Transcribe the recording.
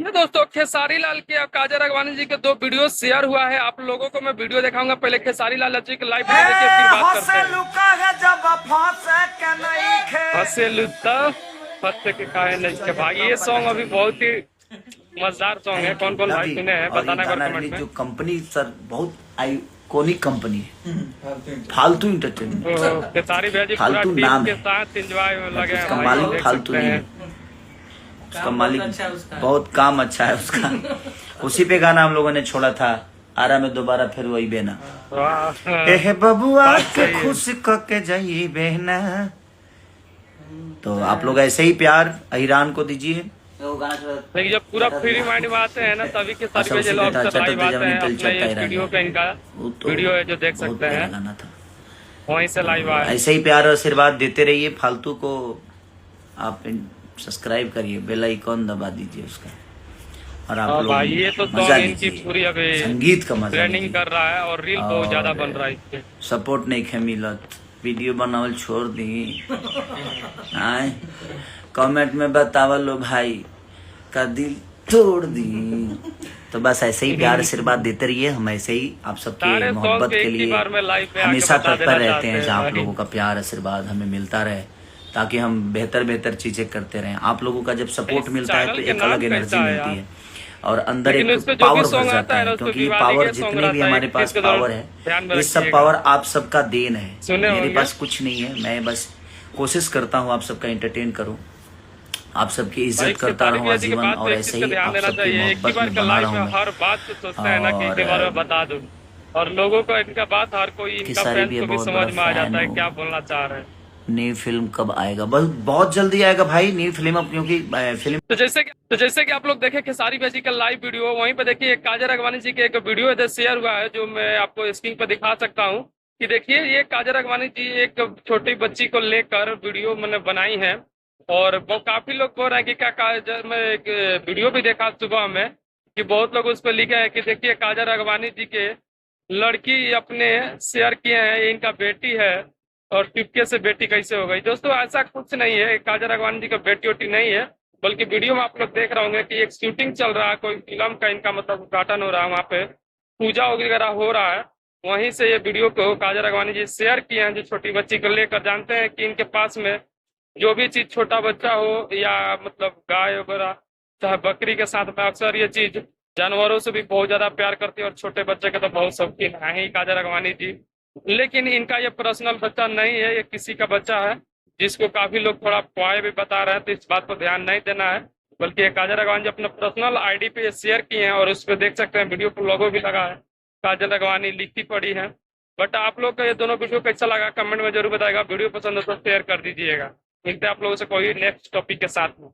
ये दोस्तों खेसारी लाल के और काजल राघवानी जी के दो वीडियो शेयर हुआ है। आप लोगों को मैं वीडियो दिखाऊंगा। पहले खेसारी लाल जी के लाइव वीडियो देखिए, फिर बात करते हैं। हंसे लुत्ता फंसे के काहे नहीं के भाई, ये सॉन्ग अभी बहुत ही मजेदार सॉन्ग है। कौन कौन भाई सुने हैं और ये बताना गाना कमेंट रिलीज में। जो कंपनी सर बहुत आइकॉनिक कंपनी है, फालतू इंटरटेनमेंट। तो खेसारी भैया जी पूरा फालतू टीम नाम के है, साथ एंजॉय में लगे हैं उसका भाई, मालिक देख फालतू सकते नहीं हैं। है। उसका मालिक बहुत काम अच्छा है उसका। उसी पे गाना हम लोगों ने छोड़ा था, आरा में दोबारा फिर वही बेना। वाह, एहे बबुआ बात के सही है। खुश के जाइए बहना। तो आप लोग ऐसे ही प्यार अहिरान को दीजिए। लेकिन जब पूरा फ्री माइंड में आते हैं ना, तभी खेसारी अच्छा, भैया उसी जी पे लोग था अक्सर लाइव चटक आते हैं। जमीन अपना ये वीडियो का इनका वीडियो है जो देख बहुत सकते प्यारा हैं, गाना था। वहीं से लाइव आए। ऐसे ही प्यार और आशीर्वाद देते रहिए। फालतू को आप सब्सक्राइब करिए, बेल आइकॉन दबा दीजिए उसका, और आप लोग भाई ये तो मजा सॉन्ग इनकी लीजिए, पूरी अभी संगीत का मजा ट्रेंडिंग लीजिए। कर रहा है और रील बहुत ज्यादा बन रहा है इससे। सपोर्ट नहीं खे मिलत, वीडियो बनावल छोड़ दी। आए कमेंट में बतावल लो भाई का दिल तोड़ दी। तो बस ऐसे ही प्यार आशीर्वाद देते रहिए। हम ऐसे ही आप सबके सारे सॉन्ग मोहब्बत के के एक ही लिए बार में लाइव में आके हमेशा बता तत्पर देना रहते चाहते हैं, हैं जहाँ आप भाई। लोगों का प्यार आशीर्वाद हमें मिलता रहे, ताकि हम बेहतर बेहतर चीजें करते रहें। आप लोगों का जब सपोर्ट इस मिलता है चैनल तो के एक नाम अलग एनर्जी कैसा है मिलती यार? है, और अंदर लेकिन एक उस पे जो भी पावर भर सॉन्ग जाता आता है ना, है। उस पे क्योंकि विवादी पावर के सॉन्ग जितने भी रहता है। हमारे एक पास चीज के पावर ध्यान में है, ये सब रखिएगा। पावर आप सबका देन है। सुने मेरे होंगे। पास कुछ नहीं है, मैं बस कोशिश करता हूँ आप सबका एंटरटेन करूँ, आप सबकी भाई इज्जत करता खेसारी रहूँ भैया जी के आजीवन, बात पे और एक चीज ऐसे का ही ध्यान आप देना सबकी चाहिए। एक ही मोहब्बत बार में का बना लाइव रहूँ में मैं। हर बात पे सोचते हैं ना कि और इनके बारे में बता दूं, और लोगों को इनका बात हर कोई इनका खेसारी फैंस भी को भी बहुत बड़ा समझ में आ फैन जाता है हूँ। क्या बोलना चाह रहे हैं। न्यू फिल्म कब आएगा? बस बहुत जल्दी आएगा भाई न्यू फिल्म, अब क्योंकि फिल्म तो जैसे कि आप लोग देखे खेसारी भैया जी का लाइव वीडियो, वहीं पे देखिए काजल राघवानी जी के एक वीडियो इधर शेयर हुआ है, जो मैं आपको स्क्रीन पर दिखा सकता हूँ। कि देखिए ये काजल राघवानी जी एक छोटी बच्ची को लेकर वीडियो मैंने बनाई है। और वो काफी लोग बोल रहे हैं कि क्या काजल, मैं एक वीडियो भी देखा सुबह में कि बहुत लोग उस पर लिखे हैं कि देखिए काजल राघवानी जी के लड़की अपने शेयर किए हैं, ये इनका बेटी है और टिपके से बेटी कैसे हो गई। दोस्तों ऐसा कुछ नहीं है, काजल राघवानी जी का बेटी वोटी नहीं है, बल्कि वीडियो में आप लोग देख रहे होंगे कि एक शूटिंग चल रहा है, कोई फिल्म का इनका मतलब उद्घाटन हो रहा है, वहाँ पे पूजा वगैरह हो रहा है। वहीं से ये वीडियो को काजल राघवानी जी शेयर किए हैं, जो छोटी बच्ची को लेकर। जानते हैं कि इनके पास में जो भी चीज छोटा बच्चा हो या मतलब गाय वगैरह चाहे बकरी के साथ में, अक्सर ये चीज जानवरों से भी बहुत ज्यादा प्यार करती है, और छोटे बच्चे के तो बहुत शौकीन है ही काजल राघवानी जी। लेकिन इनका ये पर्सनल बच्चा नहीं है, ये किसी का बच्चा है, जिसको काफी लोग थोड़ा पॉय भी बता रहे हैं। तो इस बात पर ध्यान नहीं देना है, बल्कि ये काजल राघवानी जी अपना पर्सनल आईडी पे शेयर किए हैं, और उस पर देख सकते हैं वीडियो पर लोगो भी लगा है, काजल राघवानी लिखी पड़ी है। बट आप लोग का ये दोनों वीडियो कैसा लगा कमेंट में जरूर बताएगा। वीडियो पसंद हो तो शेयर कर दीजिएगा। मिलते हैं आप लोगों से कोई नेक्स्ट टॉपिक के साथ में।